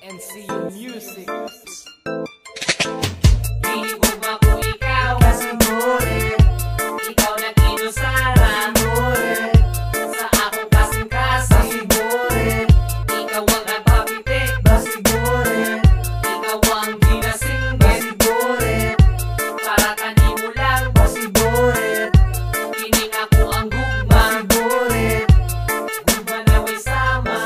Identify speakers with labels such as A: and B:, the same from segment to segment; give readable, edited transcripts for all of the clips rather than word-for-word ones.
A: NCU Music.
B: Hilig mo ko ikaw,
A: Kasinore,
B: ikaw na kinusara
A: Kasinore,
B: sa akong kasing-kasing.
A: Kasinore,
B: Ikaw ang nagpapitik,
A: Kasinore,
B: ikaw ang ginasing.
A: Kasinore,
B: Para kanimo lang,
A: Kasinore,
B: kining ako ang gugma.
A: Kasinore,
B: Gugma na may sama.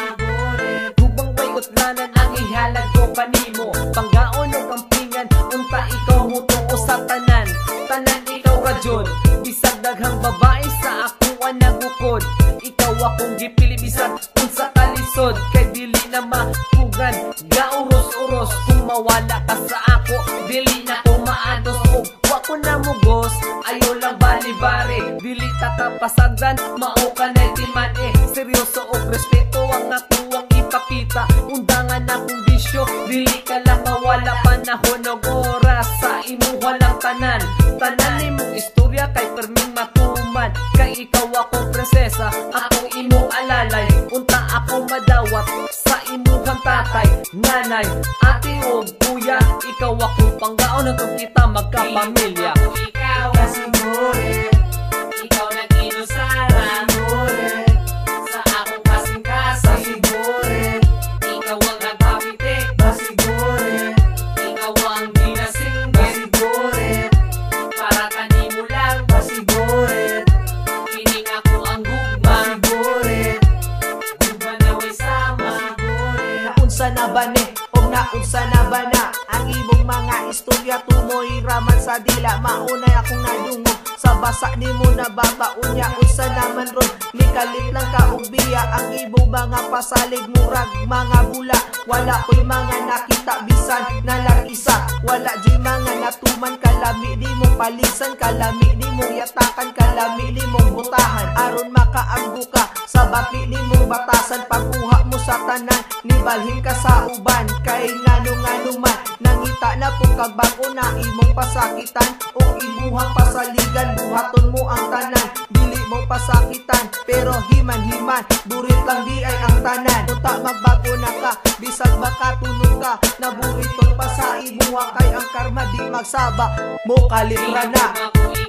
A: Gubang way utlanan ang ihalag ko panimo. Panggaon o kampingan, unta ikaw mutuo sa tanan. Tanan ikaw radyon, bisag daghang babae sa ako ang nagukod. Ikaw akong gipili bisag unsa kalisod. Kay dili na mapugan, gauros-uros. Kung mawala ka sa ako, dili na ko maados. O wako na mugos, ayaw lang balibare. Dili ta kapasagdan, mao ka na timan eh. Seryoso o respeto ang ako ang ipakita. Undangan akong bisyo, dili ka lang mawala panahon o oras. Sa imo walang tanan, tanan imong istorya kay perming matuman. Kay ikaw ako prinsesa, akong imong alalay. Unta ako madawat sa imong tatay, nanay, ate o kuya. Ikaw akong panggaon hanggang kita magkapamilya.
B: Hilig mo ko ikaw,
A: Kasinore,
B: ikaw na kinusara
A: Kasinore,
B: sa akong kasing-kasing.
A: Kasinore,
B: Ikaw ang nagpapitik,
A: Kasinore,
B: ikaw ang ginasing.
A: Kasinore,
B: Para kanimo lang,
A: Kasinore,
B: kining ako ang gugma.
A: Kasinore,
B: Gugma na may sama.
A: naunsa na ba ni o naunsa na ba na ang imong mga istorya tumoy raman sa dila. Maunay akong nadungog sa basa nimo na babaunya. Unsa naman ron nikalit lang ka og biya. Ang imong mga pasalig murag mga bula. Wala ko'y mga nakita bisan nalarisa. Wala joy mga natuman. Kalami di mong palisan, kalami di mong yatakan, kalami di mong butahan. Aron makaanggo ka sa bati ni mong batasan. Pagkuha mo sa tanan, nibalhin ka sa uban. Kay ngano-ngano man, nangita na po kagbago na imong pasakitan. O imuhang pasaligan, buhaton mo ang tanan. Dili mo pasakitan, pero himan-himan, burit lang di ay ang tanan. Unta magbago na ka, bisag makatulog ka. Naburitong pa sa imuha kay ang karma di magsaba. Mo kalitra na.
B: Hilig mo ko